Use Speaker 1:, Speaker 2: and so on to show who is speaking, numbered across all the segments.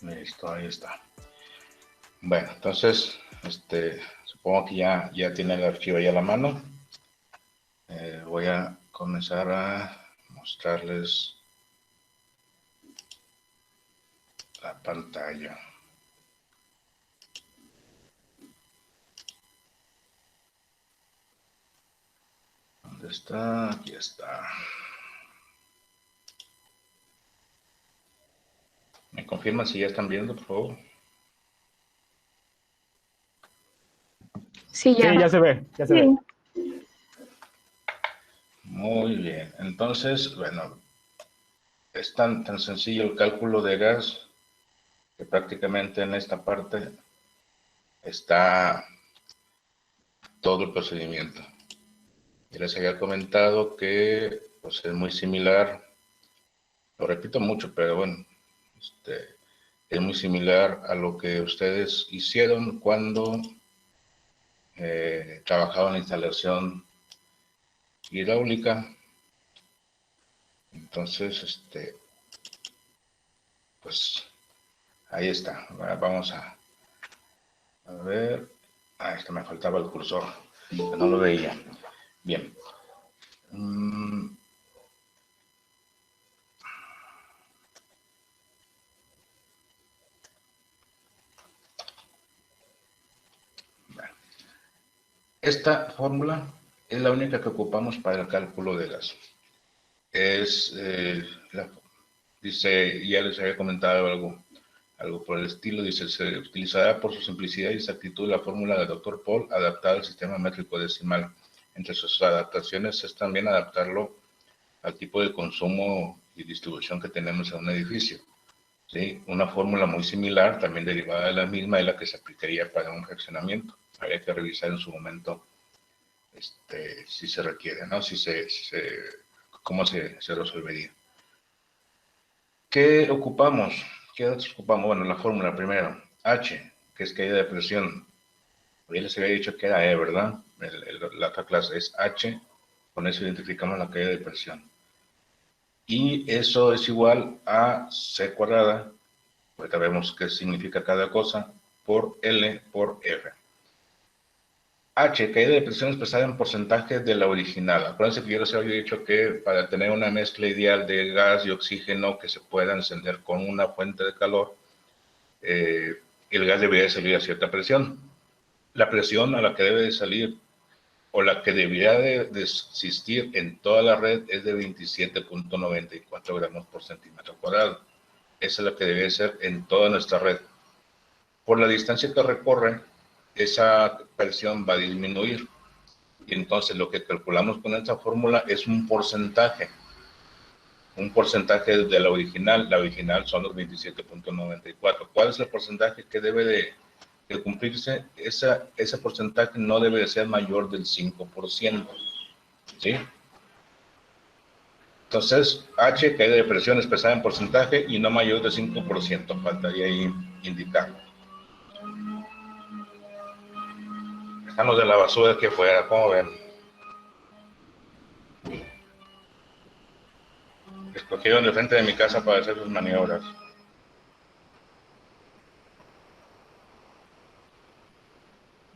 Speaker 1: Listo, ahí está. Bueno, entonces, supongo que ya tiene el archivo ahí a la mano. Voy a comenzar a mostrarles la pantalla. ¿Dónde está? Aquí está. ¿Me confirman si ya están viendo, por favor?
Speaker 2: Sí,
Speaker 3: Sí,
Speaker 2: ya.
Speaker 3: ya se ve, ya se
Speaker 2: Sí.
Speaker 3: ve.
Speaker 1: Muy bien. Entonces, bueno, es tan sencillo el cálculo de gas que prácticamente en esta parte está todo el procedimiento. Y les había comentado que pues, es muy similar, lo repito mucho, pero bueno, es muy similar a lo que ustedes hicieron cuando trabajaban en instalación hidráulica. Entonces, pues ahí está. Vamos a ver. Ah, me faltaba el cursor, no lo veía. Bien. Esta fórmula es la única que ocupamos para el cálculo de gas. Dice, ya les había comentado algo por el estilo, dice, se utilizará por su simplicidad y exactitud la fórmula del Dr. Paul adaptada al sistema métrico decimal. Entre sus adaptaciones es también adaptarlo al tipo de consumo y distribución que tenemos en un edificio. ¿Sí? Una fórmula muy similar, también derivada de la misma, es la que se aplicaría para un fraccionamiento. Habría que revisar en su momento si se requiere, ¿no? Cómo se resolvería. ¿Qué ocupamos? ¿Qué datos ocupamos? Bueno, la fórmula primero, H, que es caída de presión. Ya les había dicho que era E, ¿verdad? La otra clase es H, con eso identificamos la caída de presión. Y eso es igual a C cuadrada, pues sabemos qué significa cada cosa, por L por F. H, caída de presión expresada en porcentaje de la original. Acuérdense que yo les había dicho que para tener una mezcla ideal de gas y oxígeno que se pueda encender con una fuente de calor, el gas debería salir a cierta presión. La presión a la que debe de salir o la que debería de existir en toda la red es de 27.94 gramos por centímetro cuadrado. Esa es la que debe ser en toda nuestra red. Por la distancia que recorre, esa presión va a disminuir. Y entonces lo que calculamos con esta fórmula es un porcentaje de la original. La original son los 27.94. ¿Cuál es el porcentaje que debe de cumplirse? Ese porcentaje no debe de ser mayor del 5%. ¿Sí? Entonces, H, caída de presión expresada en porcentaje y no mayor del 5%. Faltaría ahí indicarlo. Están los de la basura aquí afuera, ¿cómo ven? Escogieron de frente de mi casa para hacer sus maniobras.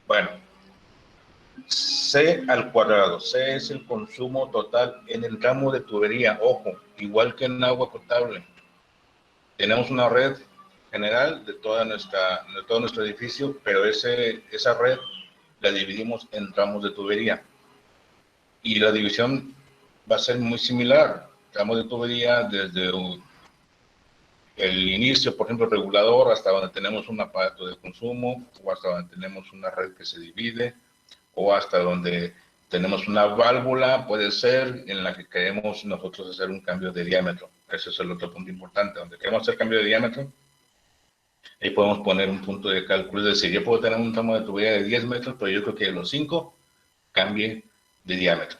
Speaker 1: Bueno, C al cuadrado. C es el consumo total en el tramo de tubería. Ojo, igual que en agua potable. Tenemos una red general de todo nuestro edificio, pero esa red la dividimos en tramos de tubería. Y la división va a ser muy similar. Tramos de tubería desde el inicio, por ejemplo, regulador, hasta donde tenemos un aparato de consumo, o hasta donde tenemos una red que se divide, o hasta donde tenemos una válvula, puede ser, en la que queremos nosotros hacer un cambio de diámetro. Ese es el otro punto importante. Donde queremos hacer cambio de diámetro, ahí podemos poner un punto de cálculo. Es decir, yo puedo tener un tramo de tubería de 10 metros, pero yo creo que de los 5 cambie de diámetro.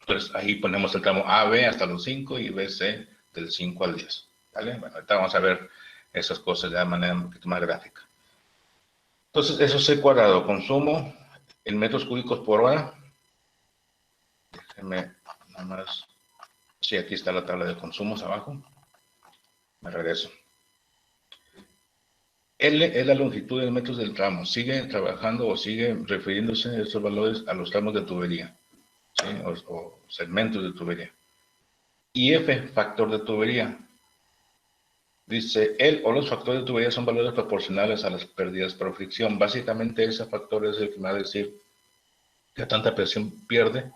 Speaker 1: Entonces, ahí ponemos el tramo AB hasta los 5 y BC del 5 al 10. ¿Vale? Bueno, ahorita vamos a ver esas cosas de manera un poquito más gráfica. Entonces, eso es C cuadrado, consumo en metros cúbicos por hora. Déjenme nada más. Sí, aquí está la tabla de consumos abajo. Me regreso. L es la longitud de metros del tramo. Sigue trabajando o sigue refiriéndose a estos valores a los tramos de tubería, ¿sí? O segmentos de tubería. Y F, factor de tubería. Dice, el o los factores de tubería son valores proporcionales a las pérdidas por fricción. Básicamente ese factor es el que me va a decir qué tanta presión pierde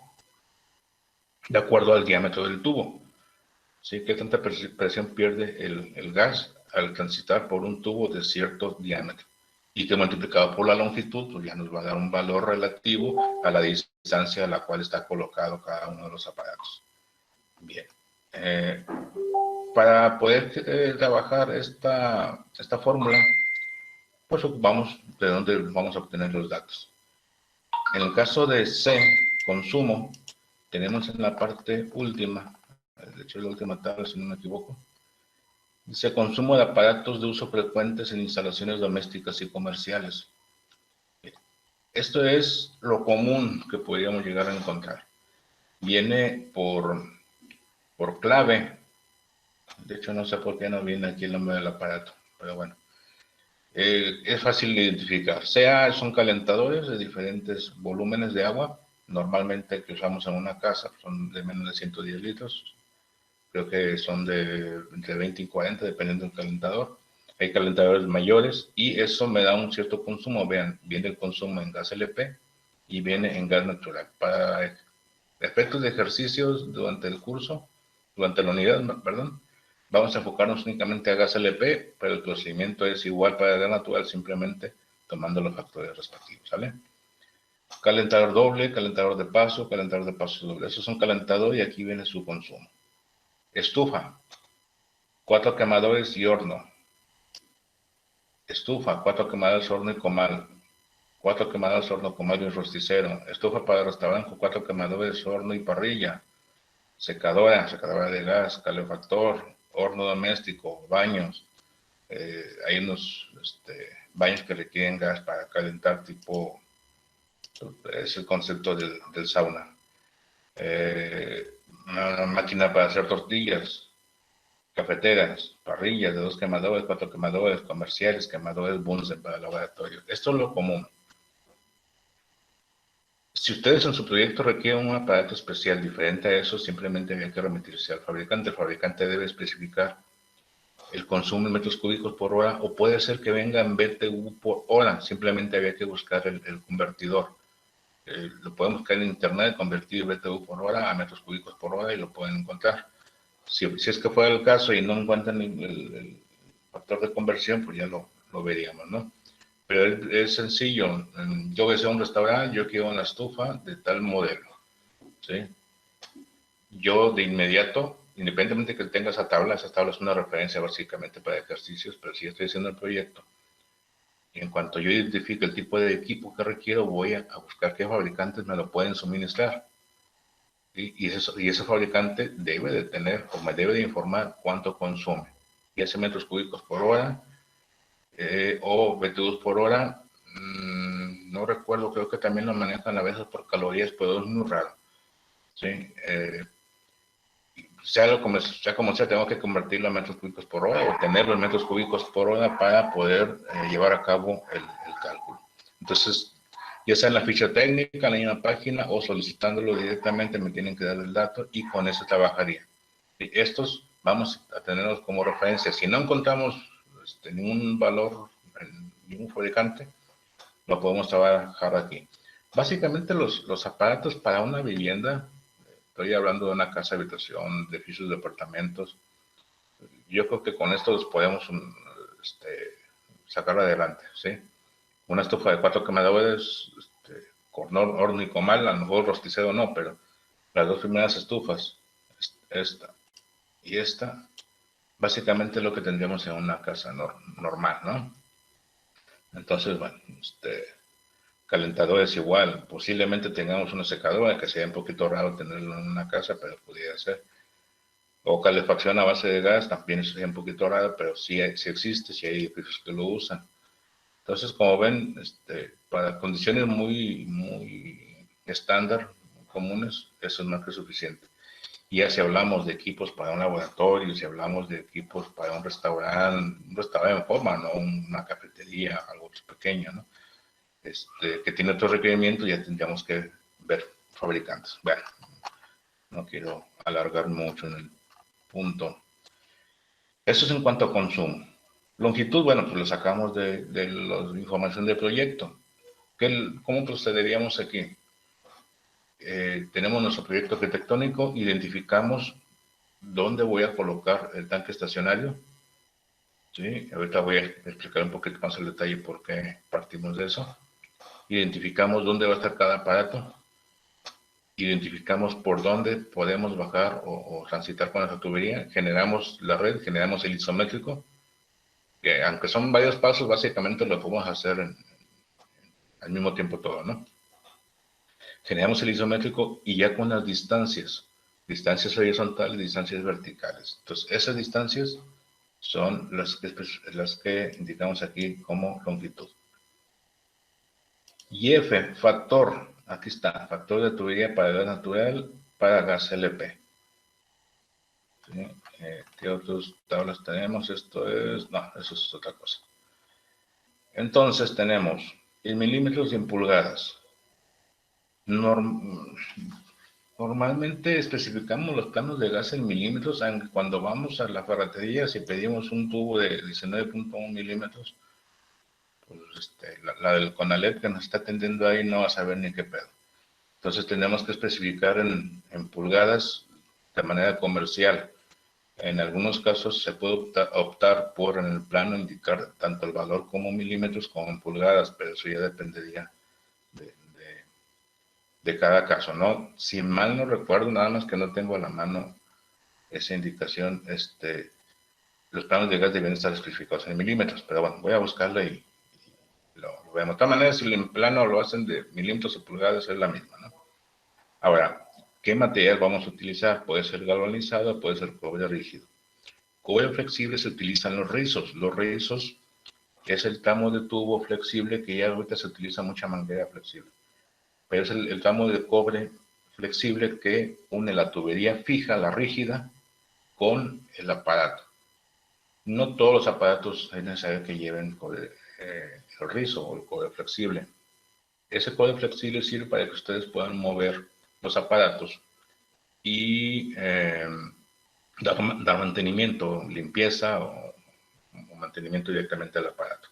Speaker 1: de acuerdo al diámetro del tubo. ¿Sí? Qué tanta presión pierde el gas al transitar por un tubo de cierto diámetro. Y que multiplicado por la longitud, pues ya nos va a dar un valor relativo a la distancia a la cual está colocado cada uno de los aparatos. Bien. Para poder trabajar esta fórmula, pues ocupamos de dónde vamos a obtener los datos. En el caso de C, consumo, tenemos en la parte última, de hecho la última tabla si no me equivoco, dice consumo de aparatos de uso frecuentes en instalaciones domésticas y comerciales. Esto es lo común que podríamos llegar a encontrar. Viene por clave. De hecho, no sé por qué no viene aquí el nombre del aparato, pero bueno. Es fácil de identificar. Son calentadores de diferentes volúmenes de agua. Normalmente que usamos en una casa son de menos de 110 litros. Creo que son de entre 20 y 40, dependiendo del calentador. Hay calentadores mayores y eso me da un cierto consumo. Vean, viene el consumo en gas LP y viene en gas natural. Para efectos de ejercicios durante el curso, durante la unidad, perdón, vamos a enfocarnos únicamente a gas LP, pero el procedimiento es igual para gas natural, simplemente tomando los factores respectivos, ¿sale? Calentador doble, calentador de paso doble. Esos son calentadores y aquí viene su consumo. Estufa, 4 quemadores y horno. Estufa, 4 quemadores, horno y comal. 4 quemadores, horno, comal y un rosticero. Estufa para restaurante, 4 quemadores, horno y parrilla. Secadora de gas, calefactor, horno doméstico, baños. Hay unos baños que requieren gas para calentar, tipo, es el concepto del sauna. Una máquina para hacer tortillas, cafeteras, parrillas de 2 quemadores, 4 quemadores, comerciales, quemadores Bunsen para laboratorio. Esto es lo común. Si ustedes en su proyecto requieren un aparato especial diferente a eso, simplemente había que remitirse al fabricante. El fabricante debe especificar el consumo en metros cúbicos por hora, o puede ser que venga en BTU por hora. Simplemente había que buscar el convertidor. Lo pueden buscar en internet, convertir BTU por hora a metros cúbicos por hora y lo pueden encontrar. Si es que fuera el caso y no encuentran el factor de conversión, pues ya lo veríamos, ¿no? Pero es sencillo. Yo voy a un restaurante, yo quiero una estufa de tal modelo, ¿sí? Yo de inmediato, independientemente de que tenga esa tabla es una referencia básicamente para ejercicios, pero si estoy haciendo el proyecto, y en cuanto yo identifique el tipo de equipo que requiero, voy a buscar qué fabricantes me lo pueden suministrar. Y ese fabricante debe de tener o me debe de informar cuánto consume, ya sea metros cúbicos por hora o BTUs por hora. No recuerdo, creo que también lo manejan a veces por calorías, pero es muy raro. ¿Sí? Sea como sea, tengo que convertirlo a metros cúbicos por hora o tenerlo en metros cúbicos por hora para poder llevar a cabo el cálculo. Entonces, ya sea en la ficha técnica, en la misma página o solicitándolo directamente, me tienen que dar el dato y con eso trabajaría. Y estos vamos a tenerlos como referencia. Si no encontramos ningún valor en ningún fabricante, lo podemos trabajar aquí. Básicamente los aparatos para una vivienda, estoy hablando de una casa habitación, de edificios de departamentos, yo creo que con esto los podemos sacar adelante, ¿sí? Una estufa de 4 quemadores, con horno y comal, a lo mejor rosticero no, pero las dos primeras estufas, esta y esta, básicamente es lo que tendríamos en una casa normal, ¿no? Entonces, bueno, calentadores igual, posiblemente tengamos una secadora, que sería un poquito raro tenerlo en una casa, pero podría ser. O calefacción a base de gas, también sería un poquito raro, pero sí existe, sí hay edificios que lo usan. Entonces, como ven, para condiciones muy estándar, comunes, eso es más que suficiente. Ya si hablamos de equipos para un laboratorio, si hablamos de equipos para un restaurante en forma, no una cafetería, algo pequeño, ¿no? Que tiene otros requerimientos, ya tendríamos que ver fabricantes. Bueno, no quiero alargar mucho en el punto. Eso es en cuanto a consumo. Longitud, bueno, pues lo sacamos de la información del proyecto. ¿Cómo procederíamos aquí? Tenemos nuestro proyecto arquitectónico, identificamos dónde voy a colocar el tanque estacionario. ¿Sí? Ahorita voy a explicar un poquito más el detalle por qué partimos de eso. Identificamos dónde va a estar cada aparato. Identificamos por dónde podemos bajar o transitar con esa tubería. Generamos la red, generamos el isométrico, que aunque son varios pasos, básicamente lo podemos hacer al mismo tiempo todo, ¿no? Generamos el isométrico y ya con las distancias horizontales y distancias verticales. Entonces, esas distancias son las que indicamos aquí como longitud. Y F, factor, aquí está, factor de tubería para gas natural, para gas LP. ¿Sí? ¿Qué otras tablas tenemos? Esto es, no, eso es otra cosa. Entonces tenemos en milímetros y en pulgadas. Normalmente especificamos los planos de gas en milímetros, aunque cuando vamos a la ferretería, si pedimos un tubo de 19.1 milímetros, pues la del CONALEP que nos está atendiendo ahí no va a saber ni qué pedo. Entonces tenemos que especificar en pulgadas de manera comercial. En algunos casos se puede optar por en el plano indicar tanto el valor como milímetros como en pulgadas, pero eso ya dependería de cada caso, ¿no? Si mal no recuerdo, nada más que no tengo a la mano esa indicación, los planos de gas deben estar especificados en milímetros, pero bueno, voy a buscarla y lo vemos. De todas maneras, si en plano lo hacen de milímetros o pulgadas, es la misma, ¿no? Ahora, ¿qué material vamos a utilizar? Puede ser galvanizado, puede ser cobre rígido. Cobre flexible se utilizan los rizos. Los rizos es el tramo de tubo flexible que ya ahorita se utiliza mucha manguera flexible. Pero es el tramo de cobre flexible que une la tubería fija, la rígida, con el aparato. No todos los aparatos es necesario que lleven el rizo o el cobre flexible. Ese cobre flexible sirve para que ustedes puedan mover los aparatos y dar mantenimiento, limpieza o mantenimiento directamente al aparato.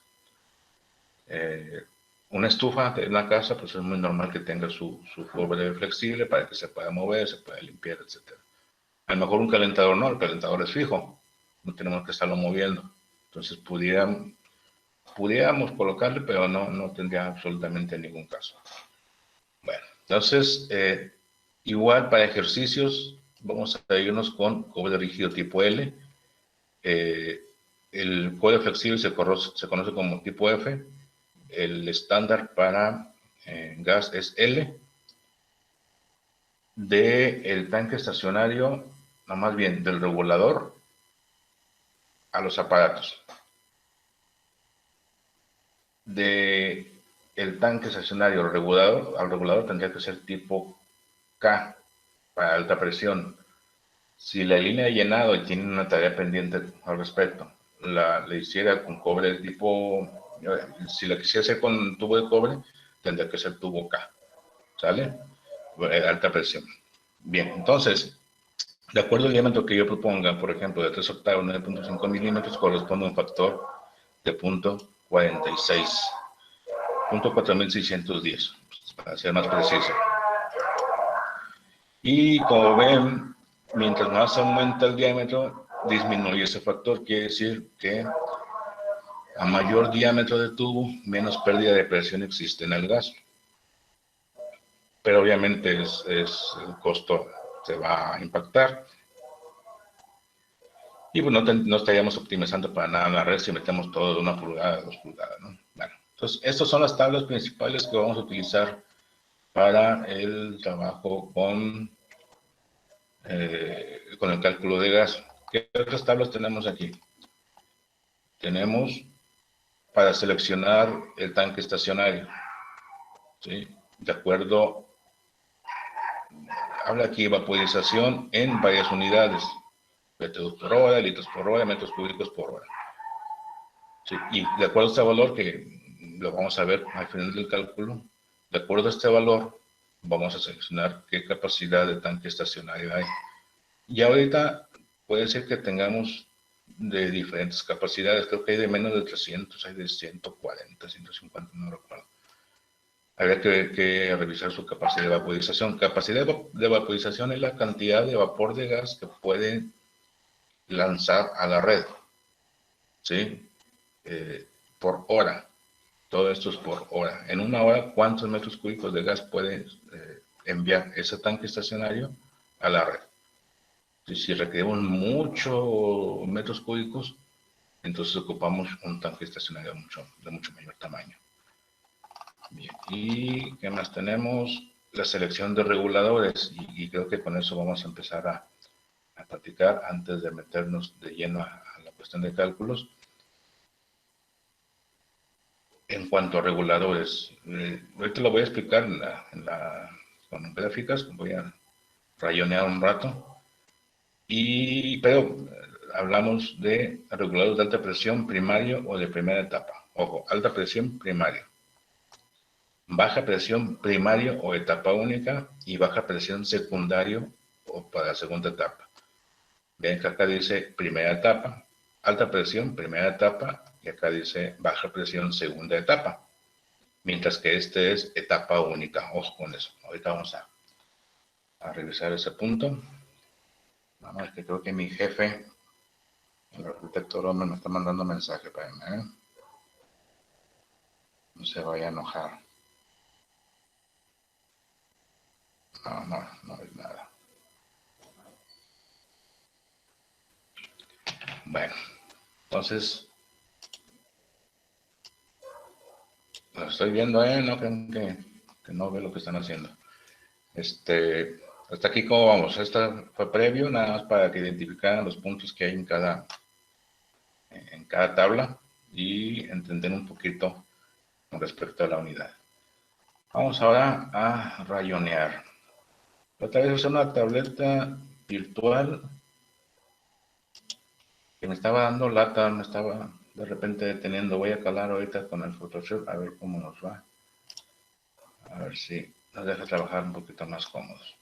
Speaker 1: Una estufa de una casa, pues es muy normal que tenga su cobre flexible para que se pueda mover, se pueda limpiar, etc. A lo mejor un calentador no, el calentador es fijo, no tenemos que estarlo moviendo. Entonces pudiéramos colocarle, pero no tendría absolutamente ningún caso. Bueno, entonces, igual para ejercicios, vamos a irnos con cobre rígido tipo L. El cobre flexible se conoce como tipo F. El estándar para gas es L. Del tanque estacionario, no, más bien del regulador a los aparatos. De el tanque estacionario al regulador tendría que ser tipo K para alta presión. Si la línea de llenado y tiene una tarea pendiente al respecto, le hiciera con cobre tipo, si la quisiera hacer con tubo de cobre, tendría que ser tubo K, ¿sale? Alta presión. Bien, entonces, de acuerdo al diámetro que yo proponga, por ejemplo, de 3 octavos, 9.5 milímetros, corresponde a un factor de .46, .4610, para ser más preciso. Y como ven, mientras más aumenta el diámetro, disminuye ese factor. Quiere decir que a mayor diámetro de tubo, menos pérdida de presión existe en el gas. Pero obviamente el costo se va a impactar. Y pues no estaríamos optimizando para nada la red si metemos todo de 1 pulgada, 2 pulgadas, ¿no? Bueno, entonces estas son las tablas principales que vamos a utilizar para el trabajo con el cálculo de gas. ¿Qué otras tablas tenemos aquí? Tenemos para seleccionar el tanque estacionario, ¿sí? De acuerdo habla aquí vaporización en varias unidades, litros por hora, litros por hora, metros cúbicos por hora. Sí, y de acuerdo a este valor, que lo vamos a ver al final del cálculo, de acuerdo a este valor, vamos a seleccionar qué capacidad de tanque estacionario hay. Y ahorita puede ser que tengamos de diferentes capacidades, creo que hay de menos de 300, hay de 140, 150, no recuerdo. Habría que revisar su capacidad de vaporización. Capacidad de vaporización es la cantidad de vapor de gas que puede lanzar a la red, ¿sí? Por hora. Todo esto es por hora. En una hora, ¿cuántos metros cúbicos de gas puede enviar ese tanque estacionario a la red? Si requerimos muchos metros cúbicos, entonces ocupamos un tanque estacionario de mucho mayor tamaño. Bien, ¿y qué más tenemos? La selección de reguladores, y creo que con eso vamos a empezar a platicar antes de meternos de lleno a la cuestión de cálculos. En cuanto a reguladores, ahorita lo voy a explicar con gráficas, voy a rayonear un rato, pero hablamos de reguladores de alta presión primario o de primera etapa. Ojo, alta presión primario, baja presión primario o etapa única y baja presión secundario o para segunda etapa. Ven que acá dice primera etapa, alta presión primera etapa y acá dice baja presión segunda etapa. Mientras que este es etapa única. Ojo con eso. Ahorita vamos a revisar ese punto. Vamos, que creo que mi jefe, el arquitecto Roma, me está mandando mensaje para mí, ¿eh? No se vaya a enojar. No es nada. Bueno, entonces, lo estoy viendo, ¿eh? No creen que no ve lo que están haciendo. Hasta aquí, ¿cómo vamos? Esta fue previo, nada más para que identificaran los puntos que hay en cada tabla y entender un poquito con respecto a la unidad. Vamos ahora a rayonear. Otra vez usé una tableta virtual que me estaba dando lata, me estaba de repente deteniendo. Voy a calar ahorita con el Photoshop a ver cómo nos va. A ver si nos deja trabajar un poquito más cómodos.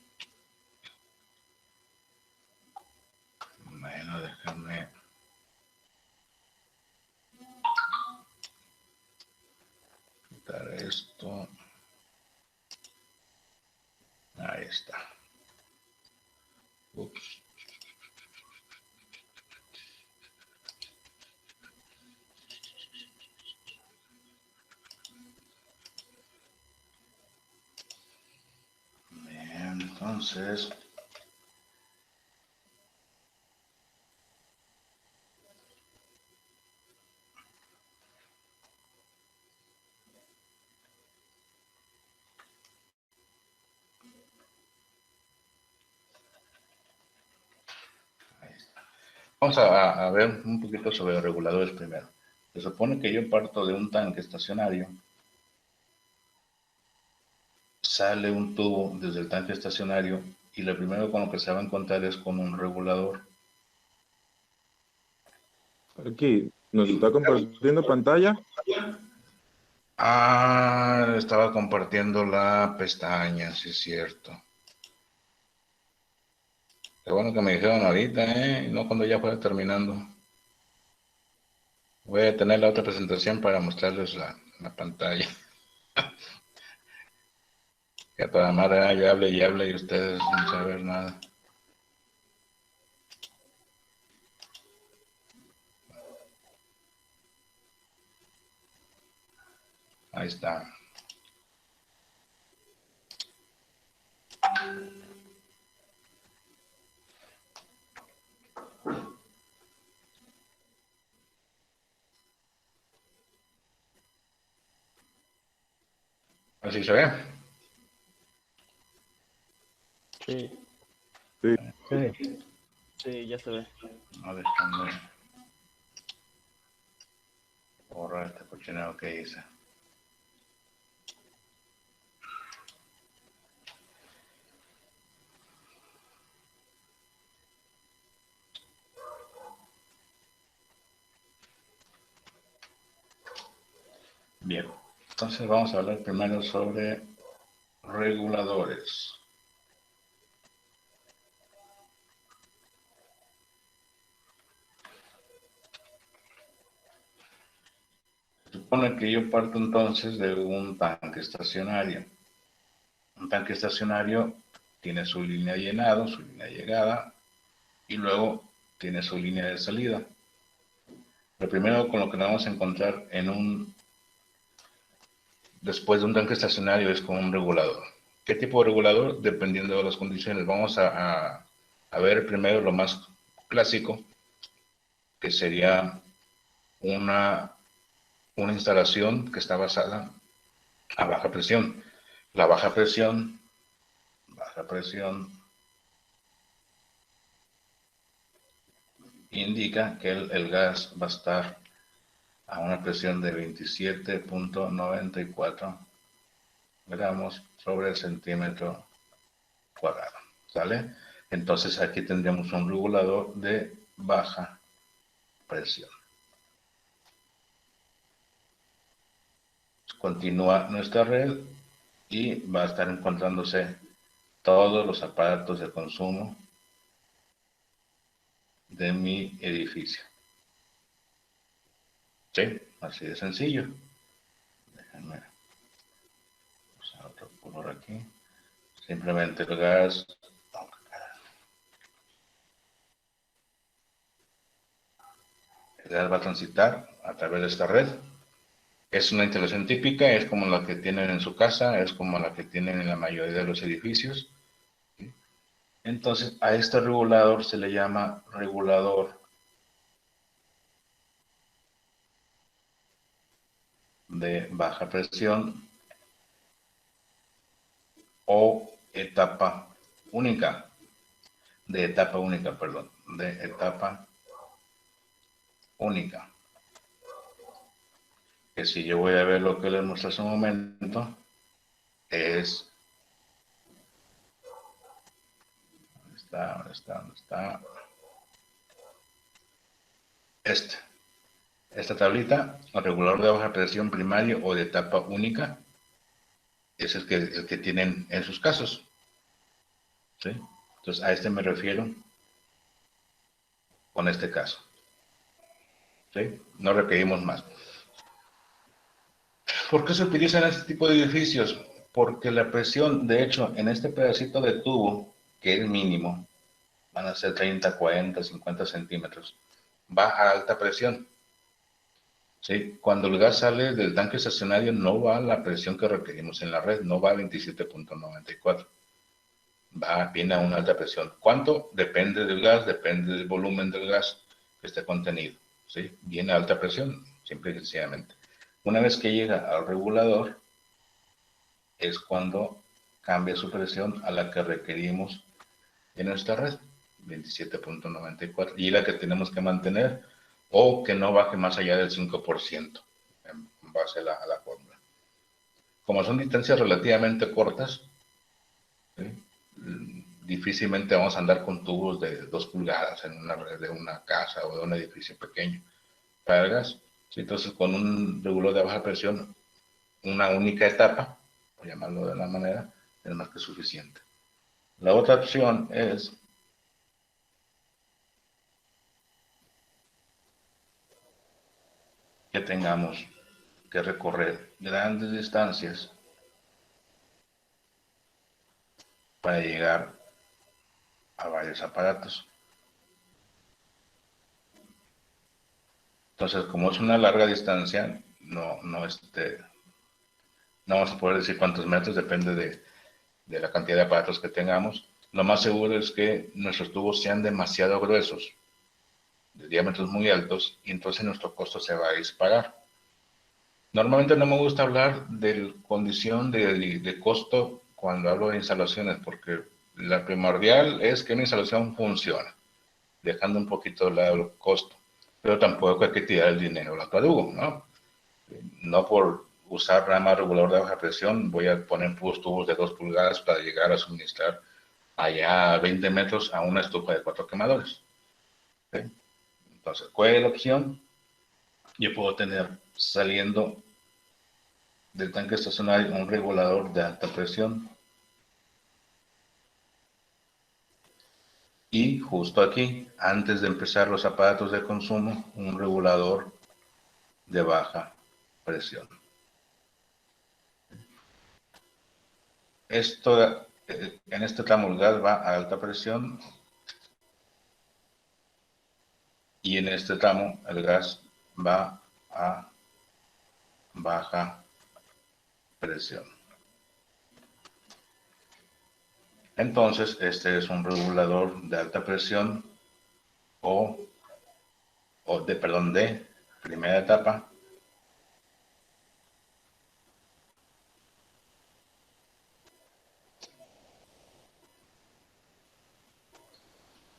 Speaker 1: Bueno, déjame quitar esto. Ahí está. Ups. Bien, entonces vamos a ver un poquito sobre reguladores primero. Se supone que yo parto de un tanque estacionario. Sale un tubo desde el tanque estacionario y lo primero con lo que se va a encontrar es con un regulador.
Speaker 2: Aquí, ¿nos está compartiendo pantalla?
Speaker 1: Estaba compartiendo la pestaña, sí es cierto. Qué bueno que me dijeron ahorita, no cuando ya fuera terminando. Voy a tener la otra presentación para mostrarles la pantalla. Que para madre yo hable y ustedes sin saber nada. Ahí está. ¿Así se ve?
Speaker 3: Sí.
Speaker 2: Sí.
Speaker 3: Sí, ya se ve.
Speaker 1: No, déjame borrar este cochinero que hice. Bien, entonces vamos a hablar primero sobre reguladores. Supone que yo parto entonces de un tanque estacionario. Un tanque estacionario tiene su línea de llenado, su línea de llegada y luego tiene su línea de salida. Lo primero con lo que nos vamos a encontrar después de un tanque estacionario es con un regulador. ¿Qué tipo de regulador? Dependiendo de las condiciones. Vamos a ver primero lo más clásico, que sería una instalación que está basada a baja presión. La baja presión indica que el gas va a estar a una presión de 27.94 gramos sobre el centímetro cuadrado. ¿Sale? Entonces aquí tendríamos un regulador de baja presión. Continúa nuestra red y va a estar encontrándose todos los aparatos de consumo de mi edificio. Sí, así de sencillo. Déjenme usar otro color aquí. Simplemente el gas. El gas va a transitar a través de esta red. Es una instalación típica, es como la que tienen en su casa, es como la que tienen en la mayoría de los edificios. Entonces, a este regulador se le llama regulador de baja presión o etapa única, de etapa única. Que si yo voy a ver lo que les muestra hace un momento, es... ¿Dónde está? Esta tablita, el regulador de baja presión primario o de etapa única, es el que tienen en sus casos. ¿Sí? Entonces, a este me refiero con este caso. ¿Sí? No requerimos más. ¿Por qué se utilizan este tipo de edificios? Porque la presión, de hecho, en este pedacito de tubo, que es mínimo, van a ser 30, 40, 50 centímetros, va a alta presión. ¿Sí? Cuando el gas sale del tanque estacionario, no va a la presión que requerimos en la red, no va a 27.94. Viene a una alta presión. ¿Cuánto? Depende del gas, depende del volumen del gas que esté contenido. ¿Sí? Viene a alta presión, simple y sencillamente. Una vez que llega al regulador, es cuando cambia su presión a la que requerimos en nuestra red, 27.94, y la que tenemos que mantener o que no baje más allá del 5% en base a la fórmula. Como son distancias relativamente cortas, ¿sí? Difícilmente vamos a andar con tubos de 2 pulgadas en una red de una casa o de un edificio pequeño para el gas. ¿Sí? Entonces, con un regulador de baja presión, una única etapa, por llamarlo de una manera, es más que suficiente. La otra opción es que tengamos que recorrer grandes distancias para llegar a varios aparatos. Entonces, como es una larga distancia, no vamos a poder decir cuántos metros, depende de la cantidad de aparatos que tengamos. Lo más seguro es que nuestros tubos sean demasiado gruesos, de diámetros muy altos, y entonces nuestro costo se va a disparar. Normalmente no me gusta hablar de condición de costo cuando hablo de instalaciones, porque la primordial es que una instalación funcione, dejando un poquito de lado el costo. Pero tampoco hay que tirar el dinero al tarugo, ¿no? No por usar rama regulador de baja presión voy a poner puros tubos de 2 pulgadas para llegar a suministrar allá a 20 metros a una estufa de 4 quemadores. ¿Sí? Entonces, ¿cuál es la opción? Yo puedo tener saliendo del tanque estacionario un regulador de alta presión. Y justo aquí, antes de empezar los aparatos de consumo, un regulador de baja presión. Esto, en este tramo el gas va a alta presión y en este tramo el gas va a baja presión. Entonces, este es un regulador de alta presión de primera etapa.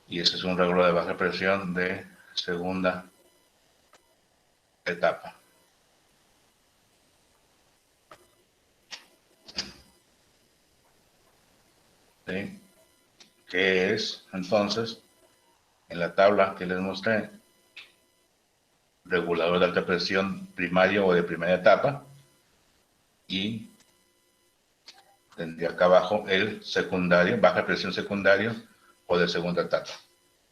Speaker 1: Y este es un regulador de baja presión de segunda etapa. ¿Sí? ¿Qué es entonces? En la tabla que les mostré, regulador de alta presión primario o de primera etapa, y tendría acá abajo el secundario, baja presión secundario o de segunda etapa.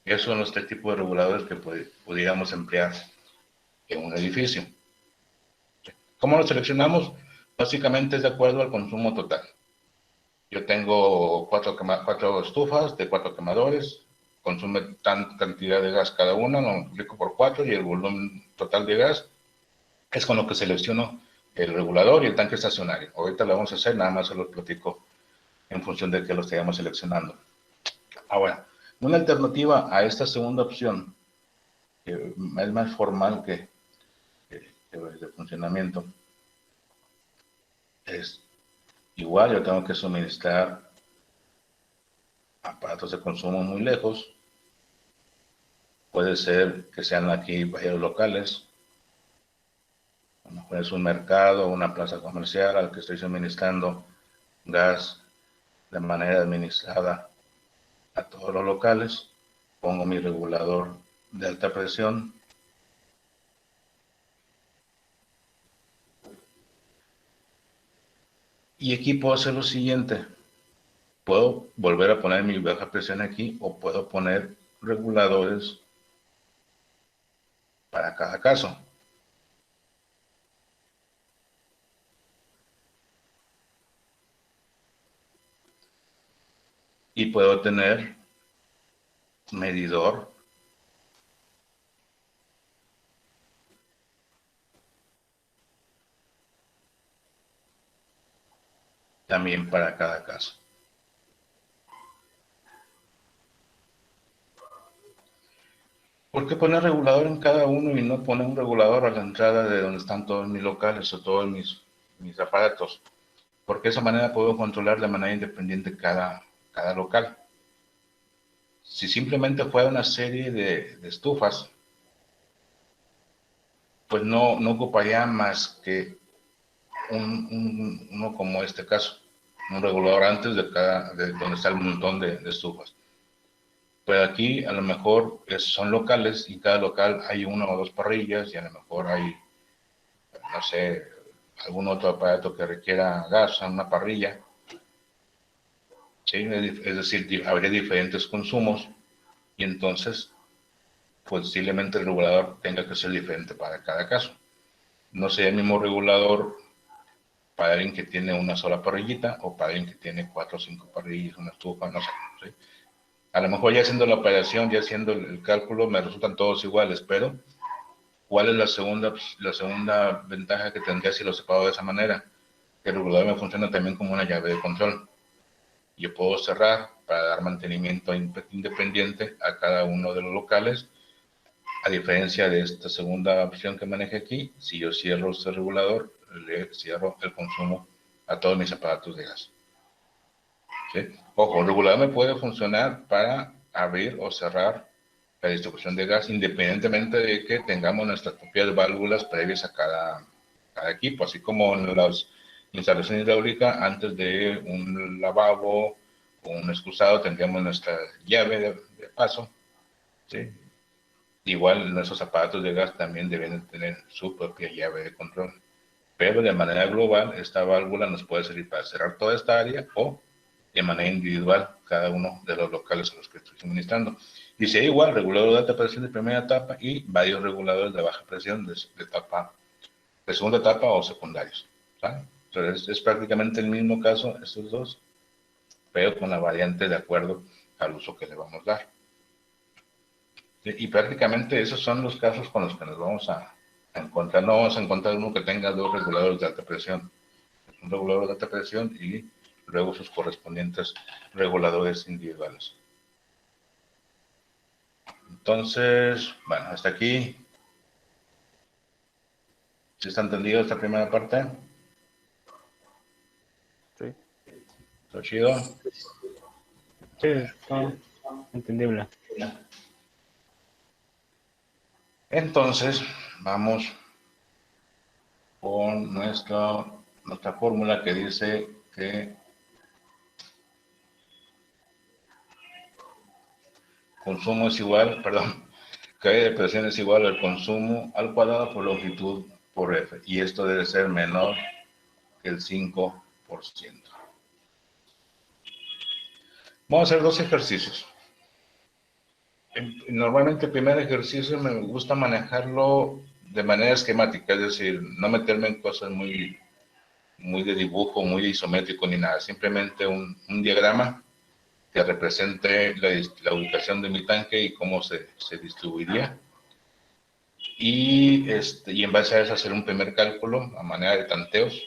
Speaker 1: Esos son los tres tipos de reguladores que pudiéramos emplear en un edificio. ¿Cómo los seleccionamos? Básicamente es de acuerdo al consumo total. Yo tengo cuatro estufas de 4 quemadores, consume tanta cantidad de gas cada una, lo multiplico por 4 y el volumen total de gas es con lo que selecciono el regulador y el tanque estacionario. Ahorita lo vamos a hacer, nada más se los platico en función de que lo estemos seleccionando. Ahora, una alternativa a esta segunda opción, que es más formal que de funcionamiento, es igual, yo tengo que suministrar aparatos de consumo muy lejos. Puede ser que sean aquí varios locales. A lo mejor es un mercado, una plaza comercial al que estoy suministrando gas de manera administrada a todos los locales. Pongo mi regulador de alta presión. Y aquí puedo hacer lo siguiente. Puedo volver a poner mi baja presión aquí o puedo poner reguladores para cada caso. Y puedo tener medidor también para cada caso. ¿Por qué poner regulador en cada uno y no poner un regulador a la entrada de donde están todos mis locales o todos mis aparatos? Porque de esa manera puedo controlar de manera independiente cada local. Si simplemente fuera una serie de estufas, pues no ocuparía más que uno como este caso, un regulador antes de donde está el montón de estufas. Pero aquí a lo mejor son locales y cada local hay una o dos parrillas y a lo mejor hay, no sé, algún otro aparato que requiera gas en una parrilla. ¿Sí? Es decir, habría diferentes consumos y entonces posiblemente el regulador tenga que ser diferente para cada caso. No sería el mismo regulador para alguien que tiene una sola parrillita o para alguien que tiene 4 o 5 parrillas, una estufa, no sé. ¿Sí? A lo mejor ya haciendo la operación, ya haciendo el cálculo, me resultan todos iguales, pero ¿cuál es la segunda ventaja que tendría si lo separo de esa manera? Que el regulador me funciona también como una llave de control. Yo puedo cerrar para dar mantenimiento independiente a cada uno de los locales. A diferencia de esta segunda opción que maneje aquí, si yo cierro este regulador, le cierro el consumo a todos mis aparatos de gas. ¿Sí? Ojo, el regulador me puede funcionar para abrir o cerrar la distribución de gas, independientemente de que tengamos nuestras propias válvulas previas a cada equipo, así como en las instalaciones hidráulicas, antes de un lavabo o un excusado tendríamos nuestra llave de paso. ¿Sí? Igual nuestros aparatos de gas también deben tener su propia llave de control. pero de manera global esta válvula nos puede servir para cerrar toda esta área o de manera individual cada uno de los locales a los que estoy suministrando. Y si hay igual regulador de alta presión de primera etapa y varios reguladores de baja presión de segunda etapa o secundarios, ¿vale? Entonces es prácticamente el mismo caso estos dos, pero con la variante de acuerdo al uso que le vamos a dar. Y prácticamente esos son los casos con los que nos vamos a encontrar. No vamos a encontrar uno que tenga dos reguladores de alta presión, un regulador de alta presión y luego sus correspondientes reguladores individuales. Entonces, bueno, hasta aquí. ¿Sí está entendido esta primera parte?
Speaker 3: Sí.
Speaker 1: ¿Está chido?
Speaker 4: Sí, está entendible.
Speaker 1: Entonces, vamos con nuestra fórmula que dice que consumo es igual, perdón, caída de presión es igual al consumo al cuadrado por longitud por F. Y esto debe ser menor que el 5%. Vamos a hacer dos ejercicios. Normalmente el primer ejercicio me gusta manejarlo de manera esquemática, es decir, no meterme en cosas muy de dibujo, muy isométrico ni nada, simplemente un diagrama que represente la ubicación de mi tanque y cómo se distribuiría. Y en base a eso hacer un primer cálculo a manera de tanteos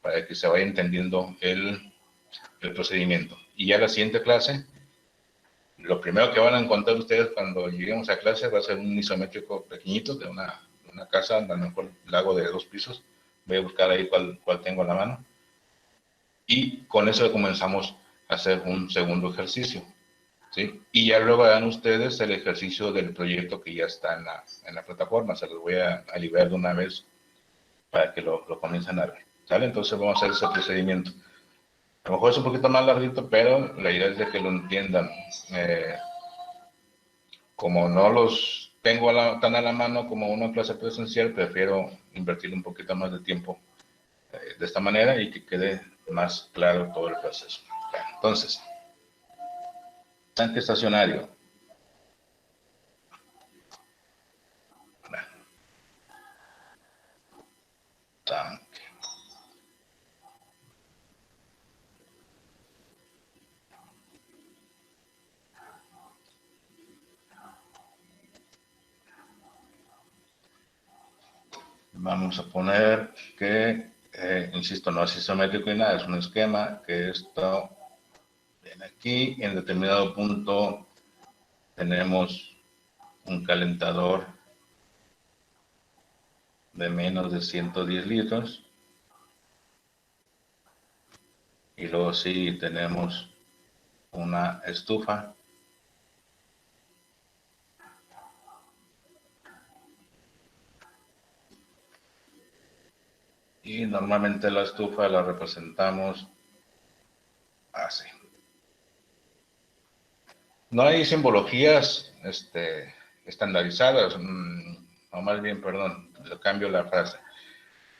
Speaker 1: para que se vaya entendiendo el procedimiento. Y ya la siguiente clase, lo primero que van a encontrar ustedes cuando lleguemos a clase va a ser un isométrico pequeñito de una casa, a lo mejor lago de 2 pisos. Voy a buscar ahí cuál tengo en la mano. Y con eso comenzamos a hacer un segundo ejercicio, ¿sí? Y ya luego hagan ustedes el ejercicio del proyecto que ya está en la plataforma. Se los voy a liberar de una vez para que lo comiencen a ver, ¿sale? Entonces vamos a hacer ese procedimiento. A lo mejor es un poquito más larguito, pero la idea es de que lo entiendan. Como no los tengo tan a la mano como una clase presencial, prefiero invertir un poquito más de tiempo de esta manera y que quede más claro todo el proceso. Entonces, tanque estacionario. Tanque. Vamos a poner que, insisto, no es isométrico ni nada, es un esquema que esto viene aquí. En determinado punto tenemos un calentador de menos de 110 litros. Y luego sí tenemos una estufa. Y normalmente la estufa la representamos así. No hay simbologías estandarizadas, o más bien, perdón, le cambio la frase.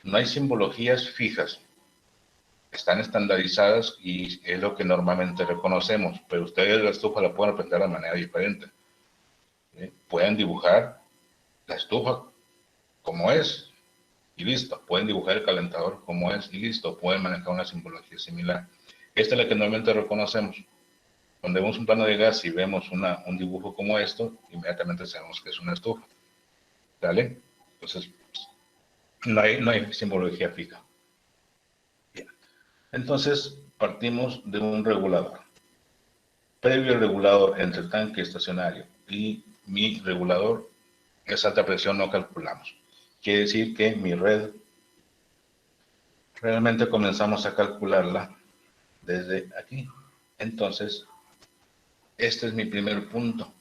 Speaker 1: No hay simbologías fijas. Están estandarizadas y es lo que normalmente reconocemos, pero ustedes la estufa la pueden aprender de manera diferente. ¿Sí? Pueden dibujar la estufa como es y listo. Pueden dibujar el calentador como es y listo. Pueden manejar una simbología similar. Esta es la que normalmente reconocemos. Cuando vemos un plano de gas y vemos un dibujo como esto, inmediatamente sabemos que es una estufa. ¿Vale? Entonces, no hay simbología fija. Bien. Entonces, partimos de un regulador. Previo al regulador entre el tanque estacionario y mi regulador es alta presión, no calculamos. Quiere decir que mi red realmente comenzamos a calcularla desde aquí. Entonces, este es mi primer punto.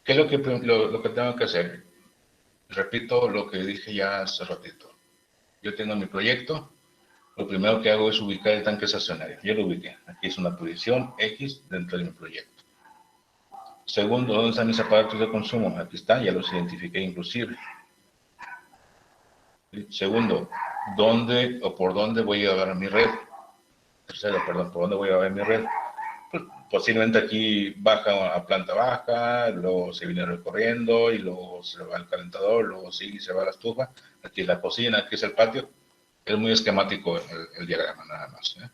Speaker 1: ¿Qué es lo que tengo que hacer? Repito lo que dije ya hace ratito. Yo tengo mi proyecto. Lo primero que hago es ubicar el tanque estacionario. Ya lo ubiqué. Aquí es una posición X dentro de mi proyecto. Segundo, ¿dónde están mis aparatos de consumo? Aquí están, ya los identifiqué inclusive. Segundo, dónde o por dónde voy a llevar mi red. Tercero, perdón, por dónde voy a llevar mi red. Pues, posiblemente aquí baja a planta baja, luego se viene recorriendo y luego se va al calentador, luego sigue y se va a la estufa. Aquí es la cocina, aquí es el patio. Es muy esquemático el diagrama, nada más, ¿eh?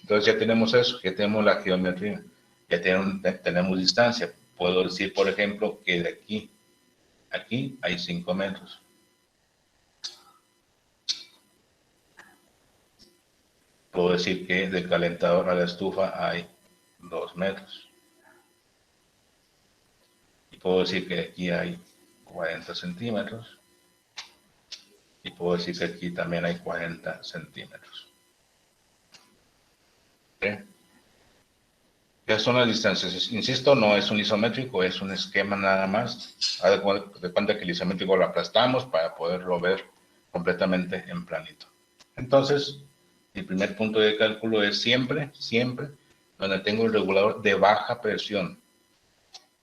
Speaker 1: Entonces ya tenemos eso, ya tenemos la geometría, ya tenemos distancia. Puedo decir, por ejemplo, que de aquí a aquí hay 5 metros. Puedo decir que del calentador a la estufa hay 2 metros. Y puedo decir que aquí hay 40 centímetros. Y puedo decir que aquí también hay 40 centímetros. ¿Sí? ¿Qué son las distancias? Insisto, no es un isométrico, es un esquema nada más. Haz de cuenta que el isométrico lo aplastamos para poderlo ver completamente en planito. Entonces, el primer punto de cálculo es siempre donde tengo el regulador de baja presión.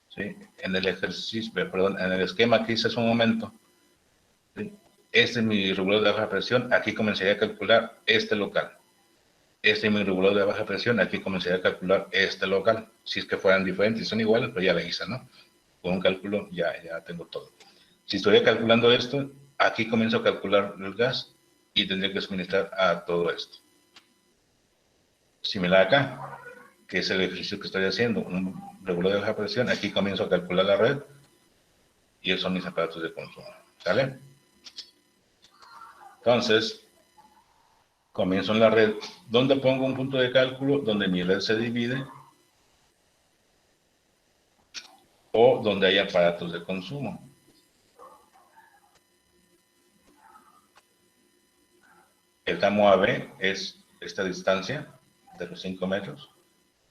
Speaker 1: ¿Sí? En el ejercicio, perdón, en el esquema que hice hace un momento, ¿sí? Este es mi regulador de baja presión, aquí comenzaría a calcular este local. Este es mi regulador de baja presión, aquí comenzaría a calcular este local. Si es que fueran diferentes, son iguales, pero ya la hice, ¿no? Con un cálculo ya tengo todo. Si estoy calculando esto, aquí comienzo a calcular el gas y tendría que suministrar a todo esto. Similar acá, que es el ejercicio que estoy haciendo, un regulador de baja presión, aquí comienzo a calcular la red y esos son mis aparatos de consumo, ¿sale? Entonces, comienzo en la red, donde pongo un punto de cálculo, donde mi red se divide, o donde hay aparatos de consumo. El tramo AB es esta distancia de los 5 metros.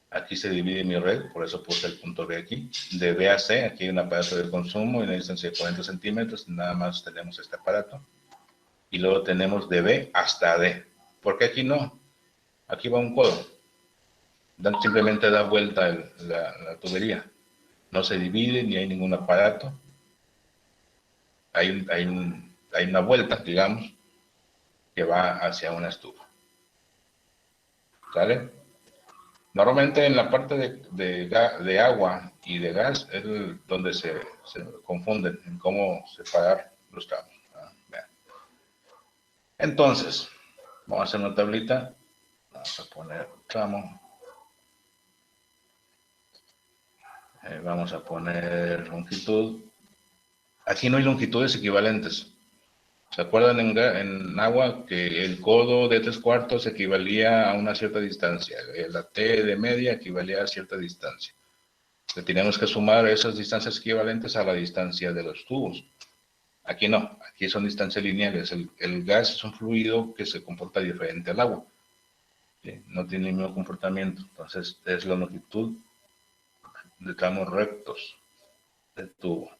Speaker 1: Aquí se divide mi red, por eso puse el punto B aquí. De B a C, aquí hay un aparato de consumo y una distancia de 40 centímetros. Nada más tenemos este aparato. Y luego tenemos de B hasta D. ¿Por qué aquí no? Aquí va un codo. Simplemente da vuelta la tubería. No se divide ni hay ningún aparato. Hay una vuelta, digamos, que va hacia una estufa. ¿Sale? Normalmente en la parte de agua y de gas es donde se confunden en cómo separar los tramos. Entonces, vamos a hacer una tablita. Vamos a poner tramo. Vamos a poner longitud. Aquí no hay longitudes equivalentes. ¿Se acuerdan en agua que el codo de 3/4 equivalía a una cierta distancia? La T de media equivalía a cierta distancia. Le teníamos que sumar esas distancias equivalentes a la distancia de los tubos. Aquí no, aquí son distancias lineales. El gas es un fluido que se comporta diferente al agua. ¿Sí? No tiene el mismo comportamiento. Entonces es la longitud de tramos rectos del tubo.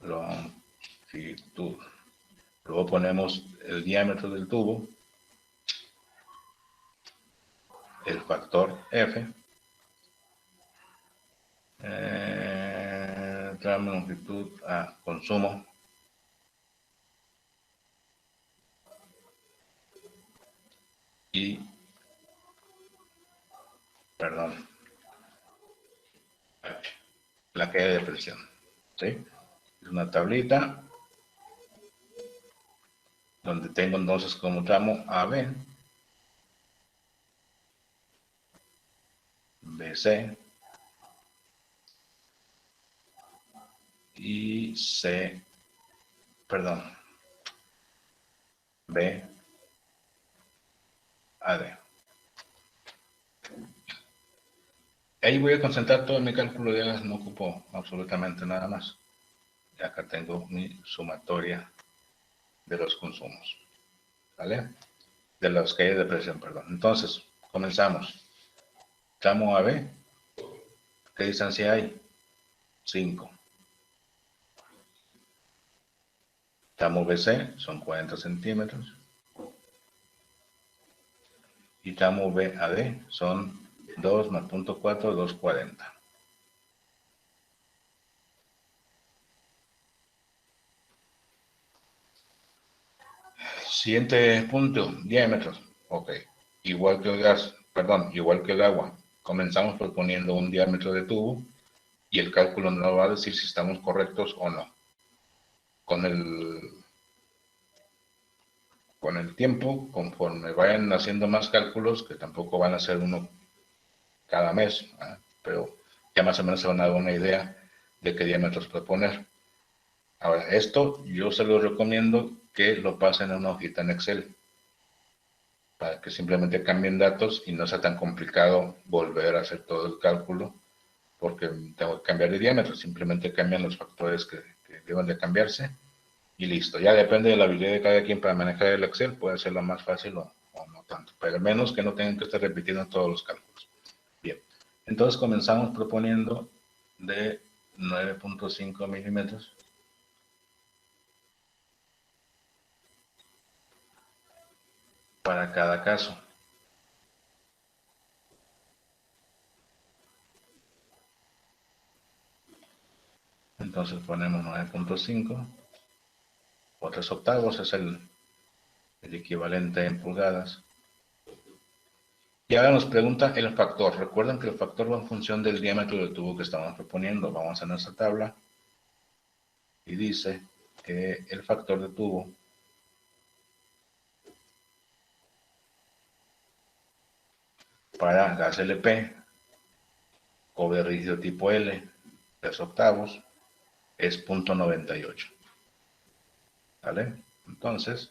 Speaker 1: Longitud. Luego ponemos el diámetro del tubo, el factor F, tramo, longitud, consumo, y, perdón, la caída de presión, ¿sí? Es una tablita donde tengo entonces como tramo AB, BC y C, perdón, B, AD. Ahí voy a concentrar todo mi cálculo de gas, no ocupo absolutamente nada más. Y acá tengo mi sumatoria de los consumos, ¿vale? De las caídas de presión, perdón. Entonces, comenzamos. Tramo AB, ¿qué distancia hay? 5. Tramo BC son 40 centímetros. Y tramo BAD son 2 más 0.4, 240. Siguiente punto, diámetros. Ok. Igual que el gas, perdón, igual que el agua. Comenzamos proponiendo un diámetro de tubo y el cálculo nos va a decir si estamos correctos o no. Con el tiempo, conforme vayan haciendo más cálculos, que tampoco van a ser uno cada mes, ¿eh? Pero ya más o menos se van a dar una idea de qué diámetros proponer. Ahora, esto yo se lo recomiendo que lo pasen a una hojita en Excel, para que simplemente cambien datos y no sea tan complicado volver a hacer todo el cálculo, porque tengo que cambiar de diámetro, simplemente cambian los factores que deben de cambiarse y listo. Ya depende de la habilidad de cada quien para manejar el Excel, puede ser lo más fácil o no tanto, pero al menos que no tengan que estar repitiendo todos los cálculos. Bien, entonces comenzamos proponiendo de 9.5 milímetros. Para cada caso. Entonces ponemos 9.5 o 3 octavos, es el equivalente en pulgadas. Y ahora nos pregunta el factor. Recuerden que el factor va en función del diámetro del tubo que estamos proponiendo. Vamos a nuestra tabla y dice que el factor de tubo para gas LP, cobre rígido tipo L, 3 octavos, es 0.98. ¿Vale? Entonces,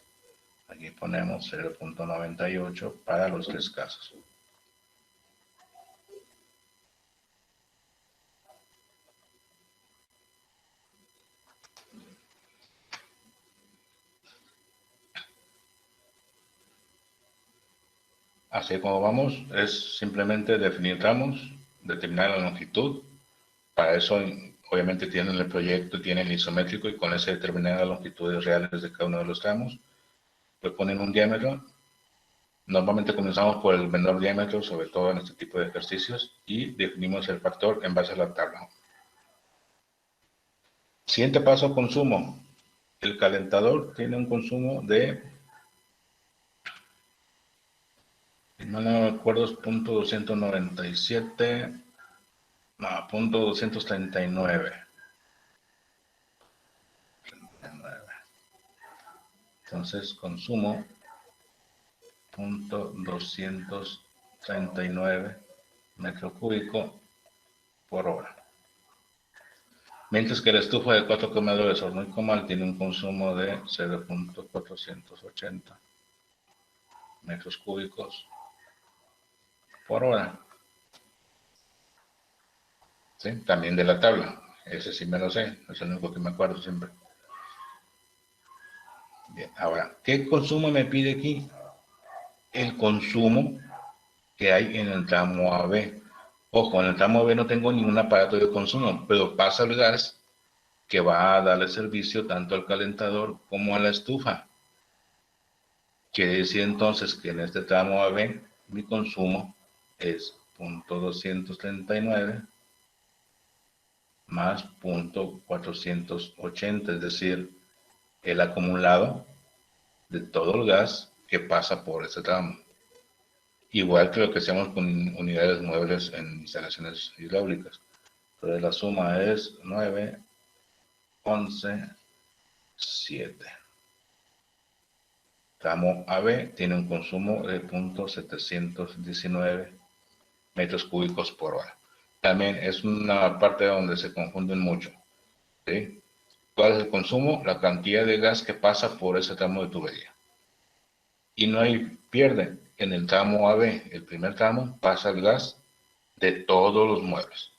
Speaker 1: aquí ponemos 0.98 para los tres casos. Así como vamos, es simplemente definir tramos, determinar la longitud. Para eso, obviamente, tienen el proyecto, tienen el isométrico y con ese determinar las longitudes reales de cada uno de los tramos. Le ponen un diámetro. Normalmente comenzamos por el menor diámetro, sobre todo en este tipo de ejercicios, y definimos el factor en base a la tabla. Siguiente paso, consumo. El calentador tiene un consumo de, no me acuerdo, es .297, no, .239. Entonces, consumo .239 metro cúbico por hora. Mientras que la estufa de 4 comedores horno y comal tiene un consumo de 0.480 metros cúbicos por hora. ¿Sí? También de la tabla. Ese sí me lo sé, es el único que me acuerdo siempre. Bien, ahora, ¿qué consumo me pide aquí? El consumo que hay en el tramo AB. Ojo, en el tramo AB no tengo ningún aparato de consumo, pero pasa el gas que va a darle servicio tanto al calentador como a la estufa. Quiere decir entonces que en este tramo AB mi consumo es .239 más .480, es decir, el acumulado de todo el gas que pasa por ese tramo. Igual que lo que hacemos con unidades muebles en instalaciones hidráulicas. Entonces la suma es 9, 11, 7. Tramo AB tiene un consumo de .719 metros cúbicos por hora. También es una parte donde se confunden mucho. ¿Sí? ¿Cuál es el consumo? La cantidad de gas que pasa por ese tramo de tubería. Y no hay pierde. En el tramo AB, el primer tramo, pasa el gas de todos los muebles.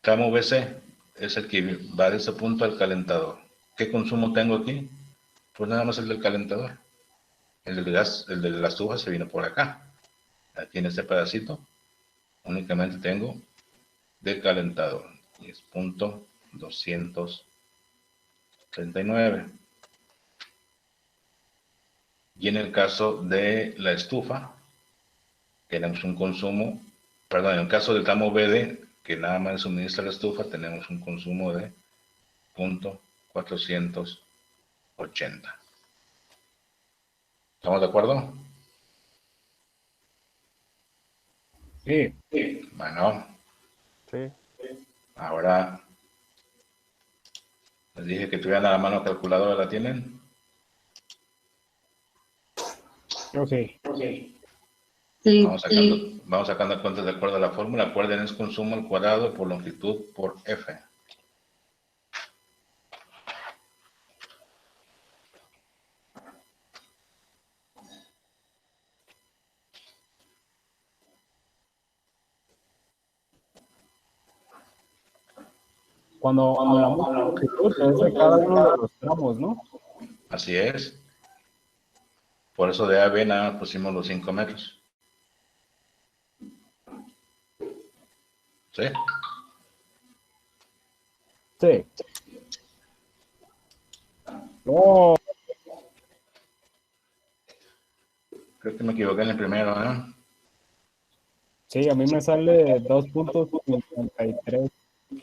Speaker 1: Tramo BC es el que va de ese punto al calentador. ¿Qué consumo tengo aquí? Pues nada más el del calentador. El del gas, el de la estufa se vino por acá. Aquí en este pedacito únicamente tengo de calentador. Y es .239. Y en el caso de la estufa, tenemos un consumo, perdón, en el caso del tramo BD, que nada más suministra la estufa, tenemos un consumo de 480. ¿Estamos de acuerdo?
Speaker 4: Sí.
Speaker 1: Bueno,
Speaker 3: Sí.
Speaker 1: ahora les dije que tuvieran a la mano calculadora, ¿la tienen?
Speaker 4: Ok.
Speaker 5: Sí.
Speaker 1: Vamos sacando cuentas de acuerdo a la fórmula. Acuerden, es consumo al cuadrado por longitud por F.
Speaker 4: Cuando hablamos de longitud, es de cada uno de los tramos, ¿no?
Speaker 1: Así es. Por eso de A a B nada más pusimos los 5 metros. ¿Sí?
Speaker 4: Sí. No,
Speaker 1: Creo que me equivoqué en el primero, ¿eh?
Speaker 4: sí, a mí me sale 2.53.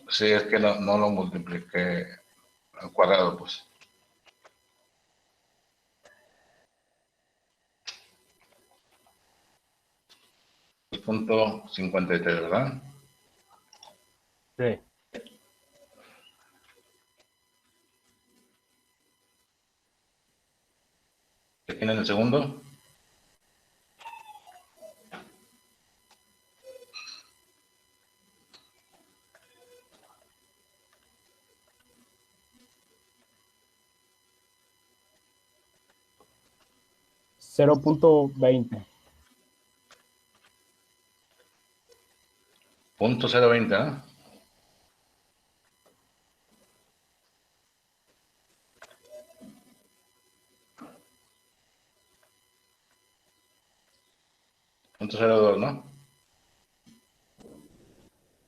Speaker 1: Sí, es que no lo multipliqué al cuadrado, pues. Punto 53, ¿verdad?
Speaker 4: Sí.
Speaker 1: ¿Qué tiene en el segundo?
Speaker 4: .20.
Speaker 1: Punto 020, ¿no? Punto 02, ¿no?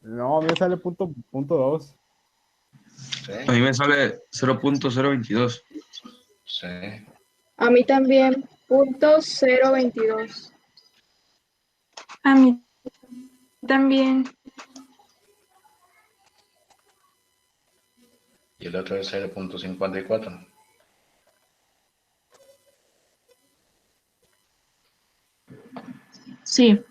Speaker 4: No, a mí me sale punto 2.
Speaker 1: Sí.
Speaker 6: A mí me sale 0.022.
Speaker 1: Sí.
Speaker 5: A mí también, .022. A mí también.
Speaker 1: Y el otro es 0.54.
Speaker 5: Sí.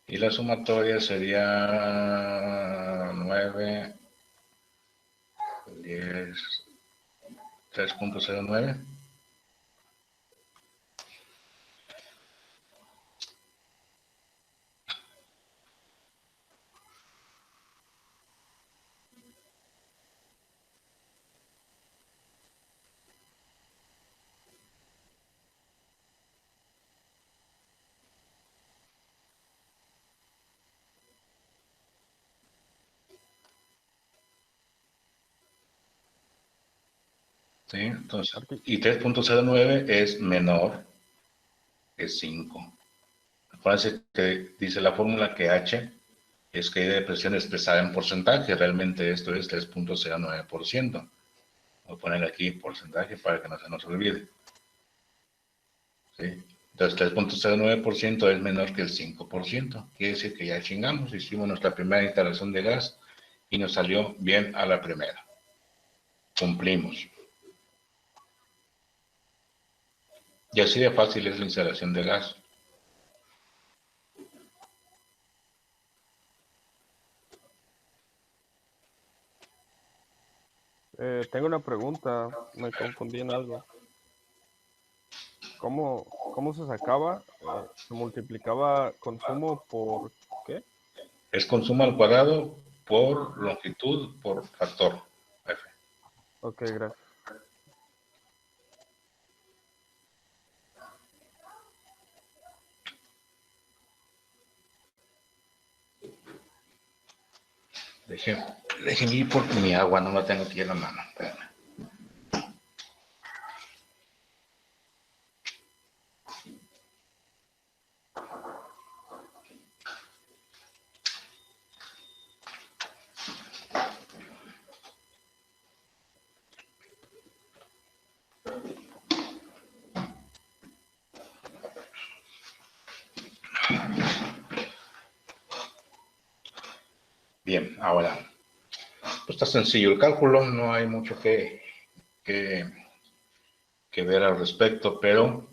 Speaker 1: Y la sumatoria sería 9, 10, 3.09. ¿Sí? Entonces, y 3.09 es menor que 5. Acuérdense que dice la fórmula que H es caída de presión expresada en porcentaje. Realmente esto es 3.09%. Voy a poner aquí porcentaje para que no se nos olvide. ¿Sí? Entonces, 3.09% es menor que el 5%. Quiere decir que ya chingamos, hicimos nuestra primera instalación de gas y nos salió bien a la primera. Cumplimos. Y así de fácil es la instalación de gas.
Speaker 3: Tengo una pregunta, me confundí en algo. ¿Cómo se sacaba? ¿Se multiplicaba consumo por qué?
Speaker 1: Es consumo al cuadrado por longitud por factor F.
Speaker 3: Ok, gracias.
Speaker 1: Déjenme ir por mi agua, no la tengo aquí en la mano. Espérame. Bien, ahora, pues está sencillo el cálculo, no hay mucho que ver al respecto, pero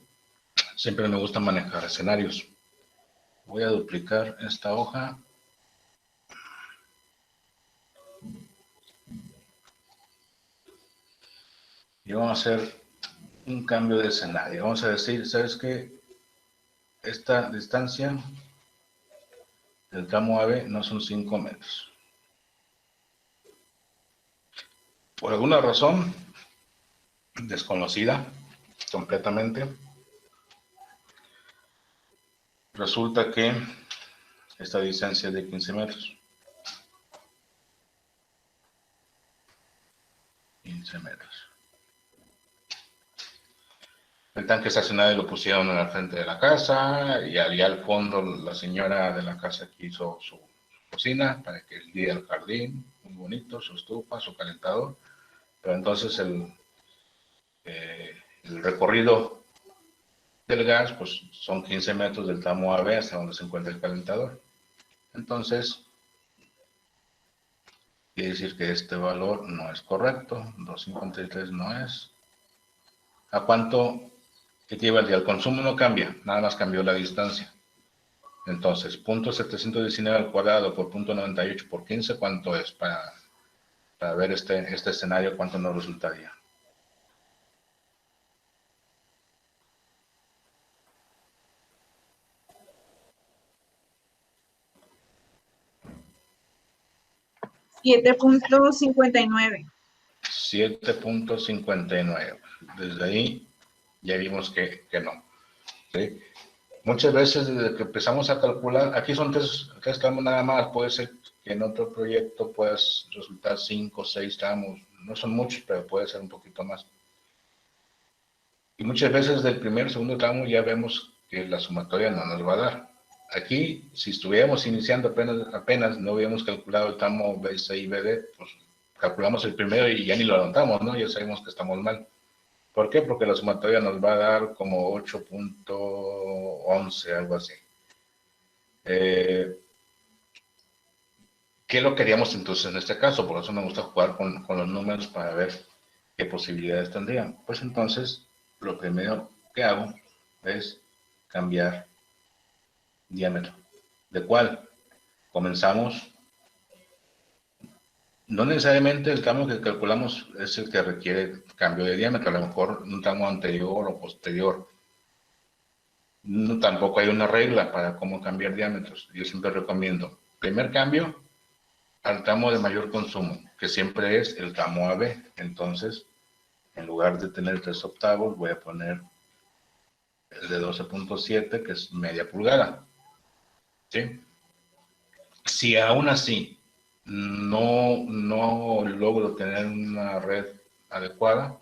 Speaker 1: siempre me gusta manejar escenarios. Voy a duplicar esta hoja. Y vamos a hacer un cambio de escenario. Vamos a decir, ¿sabes qué? Esta distancia del tramo AB no son 5 metros. Por alguna razón desconocida completamente, resulta que esta distancia es de 15 metros. 15 metros. El tanque estacionario lo pusieron en la frente de la casa y allá al fondo la señora de la casa hizo su cocina para que el día del jardín, muy bonito, su estufa, su calentador. Pero entonces el recorrido del gas pues son 15 metros del tramo AB hasta donde se encuentra el calentador. Entonces, quiere decir que este valor no es correcto, 253 no es. ¿A cuánto equivale? El consumo no cambia, nada más cambió la distancia. Entonces, punto 719 al cuadrado por punto 98 por 15, ¿cuánto es? Para ver este escenario, ¿cuánto nos resultaría?
Speaker 5: $7.59.
Speaker 1: 7.59. Desde ahí ya vimos que no. ¿Sí? Muchas veces desde que empezamos a calcular, aquí son tres tramos nada más, puede ser que en otro proyecto puedas resultar 5 o 6 tramos, no son muchos, pero puede ser un poquito más. Y muchas veces del primer, segundo tramo ya vemos que la sumatoria no nos va a dar. Aquí, si estuviéramos iniciando apenas no hubiéramos calculado el tramo B, C y BD, pues calculamos el primero y ya ni lo anotamos, ¿no? Ya sabemos que estamos mal. ¿Por qué? Porque la sumatoria nos va a dar como 8.11, algo así. ¿Qué lo queríamos entonces en este caso? Por eso me gusta jugar con los números para ver qué posibilidades tendrían. Pues entonces, lo primero que hago es cambiar diámetro. ¿De cuál? Comenzamos. No necesariamente el tramo que calculamos es el que requiere cambio de diámetro, a lo mejor un tramo anterior o posterior. No, tampoco hay una regla para cómo cambiar diámetros. Yo siempre recomiendo, primer cambio, al tramo de mayor consumo, que siempre es el tramo AB. Entonces, en lugar de tener 3 octavos, voy a poner el de 12.7, que es media pulgada. ¿Sí? Si aún así no logro tener una red adecuada,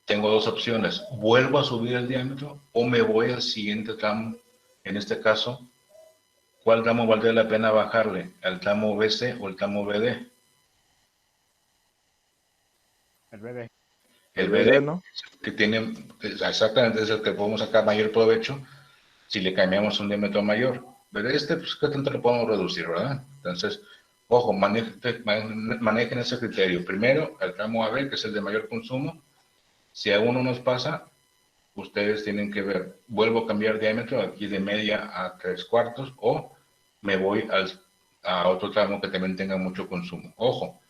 Speaker 1: tengo dos opciones. Vuelvo a subir el diámetro o me voy al siguiente tramo. En este caso, ¿cuál tramo valdría la pena bajarle? ¿Al tramo BC o el tramo BD?
Speaker 3: El BD.
Speaker 1: El
Speaker 2: BD,
Speaker 1: BD,
Speaker 2: ¿no?
Speaker 1: que tiene, exactamente, es el que podemos sacar mayor provecho si le cambiamos un diámetro mayor. Pero pues, ¿qué tanto lo podemos reducir, verdad? Entonces, ojo, manejen ese criterio. Primero, el tramo AB, que es el de mayor consumo. Si a uno nos pasa, ustedes tienen que ver, vuelvo a cambiar diámetro aquí de media a 3/4 o me voy a otro tramo que también tenga mucho consumo. Ojo,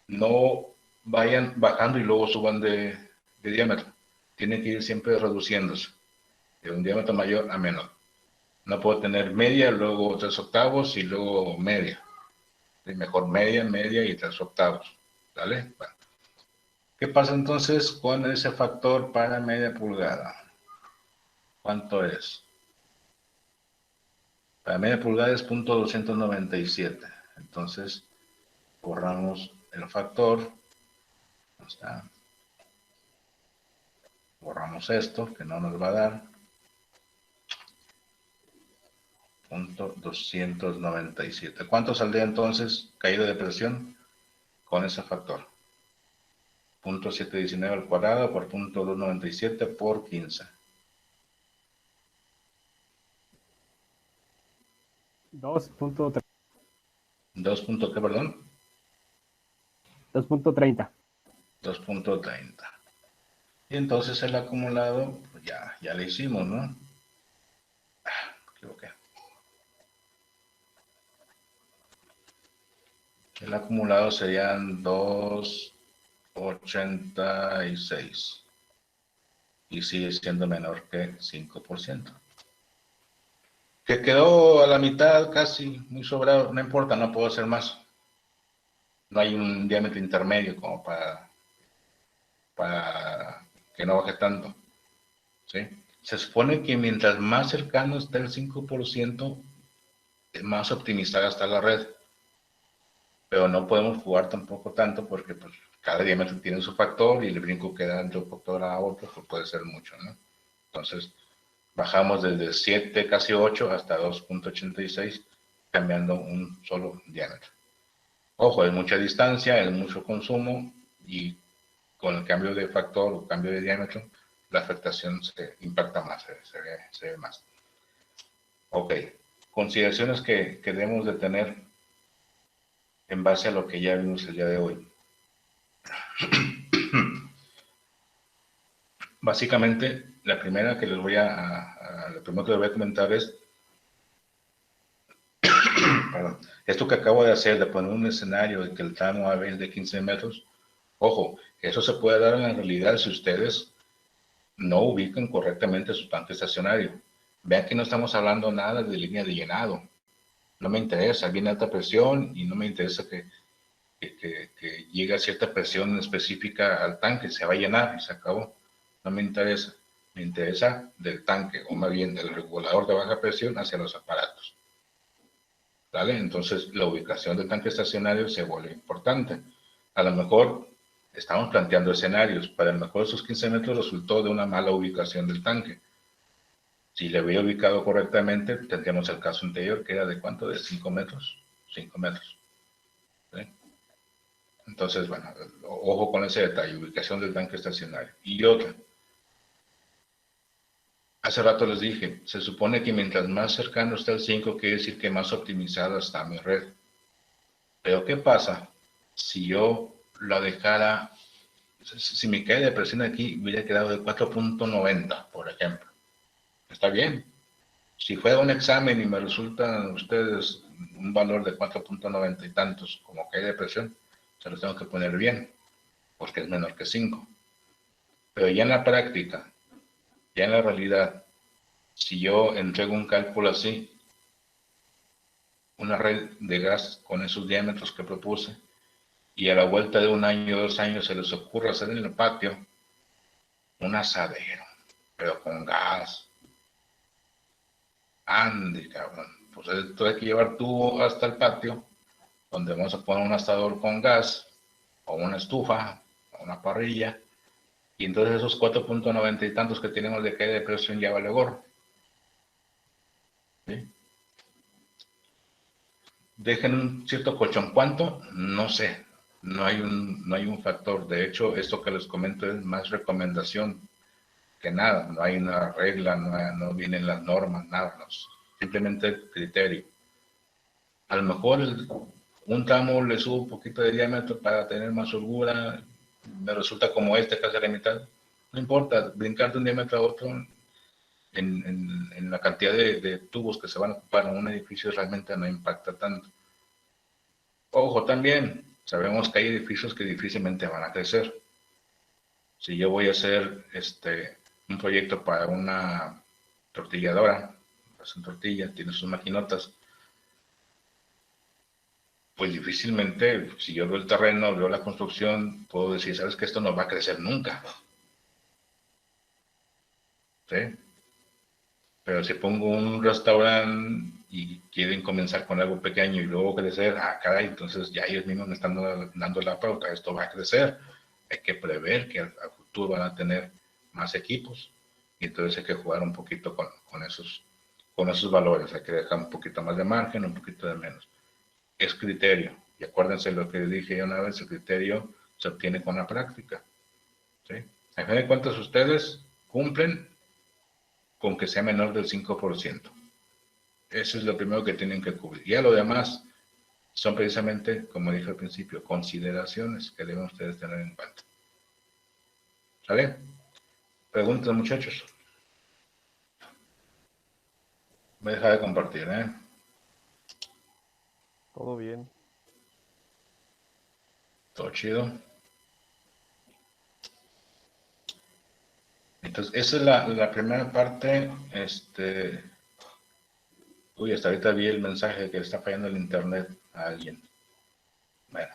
Speaker 1: no vayan bajando y luego suban de diámetro. Tienen que ir siempre reduciéndose de un diámetro mayor a menor. No puedo tener media, luego 3 octavos y luego media. Es mejor media, media y 3 octavos. ¿Vale? Bueno. ¿Qué pasa entonces con ese factor para media pulgada? ¿Cuánto es? Para media pulgada es .297. Entonces, borramos el factor. Está. Borramos esto, que no nos va a dar. .297. ¿Cuánto saldría entonces caída de presión con ese factor? 0.719 al cuadrado por 0.297 por 15.
Speaker 4: 2.3.
Speaker 1: 2 punto, ¿qué, perdón?
Speaker 4: 2.30.
Speaker 1: 2.30. Y entonces el acumulado, pues ya le hicimos, ¿no? Me equivoqué. El acumulado serían 2.86. Y sigue siendo menor que 5%. Que quedó a la mitad casi, muy sobrado, no importa, no puedo hacer más. No hay un diámetro intermedio como para que no baje tanto. ¿Sí? Se supone que mientras más cercano esté el 5%, más optimizada está la red. Pero no podemos jugar tampoco tanto porque pues, cada diámetro tiene su factor y el brinco que da entre un factor a otro pues, puede ser mucho, ¿no? Entonces, bajamos desde 7, casi 8 hasta 2.86, cambiando un solo diámetro. Ojo, es mucha distancia, es mucho consumo y con el cambio de factor o cambio de diámetro, la afectación se impacta más, se ve más. Ok, consideraciones que debemos de tener en base a lo que ya vimos el día de hoy. Básicamente, la primera que les voy lo primero que les voy a comentar es perdón, esto que acabo de hacer, de poner un escenario de que el tramo AB es de 15 metros, ojo, eso se puede dar en la realidad si ustedes no ubican correctamente su tanque estacionario. Vean que no estamos hablando nada de línea de llenado. No me interesa, viene alta presión y no me interesa que llegue a cierta presión específica al tanque, se va a llenar y se acabó. No me interesa. Me interesa del tanque, o más bien del regulador de baja presión hacia los aparatos. ¿Vale? Entonces, la ubicación del tanque estacionario se vuelve importante. A lo mejor estamos planteando escenarios. Para lo mejor esos 15 metros resultó de una mala ubicación del tanque. Si le había ubicado correctamente, tendríamos el caso anterior, que era de ¿cuánto? De 5 metros. 5 metros. ¿Sí? Entonces, bueno, ojo con ese detalle, ubicación del tanque estacionario. Y otra. Hace rato les dije, se supone que mientras más cercano está el 5, quiere decir que más optimizada está mi red. Pero ¿qué pasa si yo la dejara, si mi caída de presión aquí hubiera quedado de 4.90, por ejemplo? Está bien. Si fuera un examen y me resultan ustedes un valor de 4.90 y tantos como caída de presión, se los tengo que poner bien, porque es menor que 5. Pero ya en la práctica, ya en la realidad, si yo entrego un cálculo así, una red de gas con esos diámetros que propuse, y a la vuelta de 1 año, 2 años se les ocurre hacer en el patio un asadero, pero con gas. Ande, cabrón. Pues esto hay que llevar tubo hasta el patio, donde vamos a poner un asador con gas, o una estufa, o una parrilla, y entonces esos 4.90 y tantos que tenemos de caída de presión ya vale gorro. ¿Sí? Dejen un cierto colchón. ¿Cuánto? No sé. No hay un factor. De hecho, esto que les comento es más recomendación que nada. No hay una regla, no vienen las normas, nada. Simplemente el criterio. A lo mejor un tramo le subo un poquito de diámetro para tener más holgura. Me resulta como este, casi a la mitad. No importa, brincar de un diámetro a otro en la cantidad de tubos que se van a ocupar en un edificio realmente no impacta tanto. Ojo, también sabemos que hay edificios que difícilmente van a crecer. Si yo voy a hacer un proyecto para una tortilladora, hacen tortillas, tiene sus maquinotas, pues difícilmente, si yo veo el terreno, veo la construcción, puedo decir, sabes que esto no va a crecer nunca. ¿Sí? Pero si pongo un restaurante y quieren comenzar con algo pequeño y luego crecer, caray, entonces ya ellos mismos me están dando la pauta, esto va a crecer. Hay que prever que al futuro van a tener más equipos y entonces hay que jugar un poquito con esos valores, hay que dejar un poquito más de margen, un poquito de menos. Es criterio, y acuérdense lo que dije una vez, el criterio se obtiene con la práctica. ¿Sí? A fin de cuentas, ustedes cumplen con que sea menor del 5%. Eso es lo primero que tienen que cubrir. Ya lo demás, son precisamente, como dije al principio, consideraciones que deben ustedes tener en cuenta. ¿Sale? Preguntas, muchachos. Voy a dejar de compartir, ¿eh?
Speaker 3: Todo bien.
Speaker 1: Todo chido. Entonces, esa es la primera parte. Uy, hasta ahorita vi el mensaje de que le está fallando el internet a alguien. Bueno,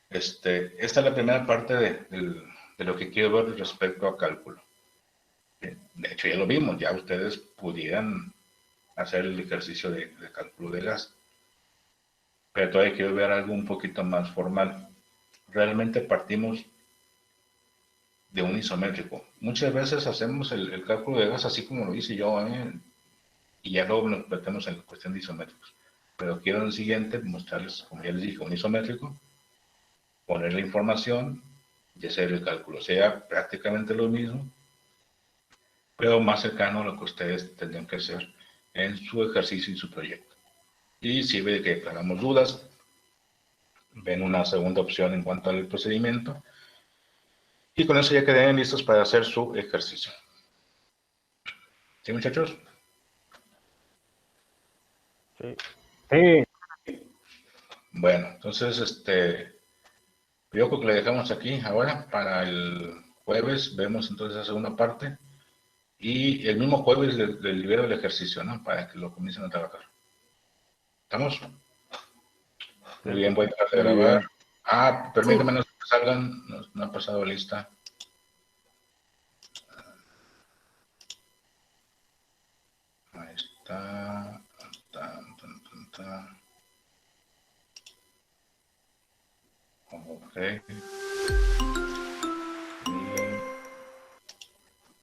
Speaker 1: esta es la primera parte de lo que quiero ver respecto a cálculo. De hecho, ya lo vimos, ya ustedes pudieran hacer el ejercicio de cálculo de gas. Pero todavía quiero ver algo un poquito más formal. Realmente partimos de un isométrico. Muchas veces hacemos el cálculo de gas así como lo hice yo, y ya luego nos metemos en la cuestión de isométricos. Pero quiero en el siguiente mostrarles, como ya les dije, un isométrico, poner la información y hacer el cálculo. Sea prácticamente lo mismo, pero más cercano a lo que ustedes tendrían que hacer en su ejercicio y su proyecto. Y si ve que hagamos dudas, ven una segunda opción en cuanto al procedimiento. Y con eso ya quedarían listos para hacer su ejercicio. ¿Sí, muchachos?
Speaker 3: Sí.
Speaker 4: Sí,
Speaker 1: Bueno, entonces, yo creo que le dejamos aquí ahora. Para el jueves vemos entonces la segunda parte. Y el mismo jueves le libero el ejercicio, ¿no? Para que lo comiencen a trabajar. ¿Estamos? Muy bien, voy a dejar de
Speaker 2: Muy
Speaker 1: grabar.
Speaker 2: bien.
Speaker 1: Ah, permíteme, no salgan. No ha pasado lista. Ahí está. Ok.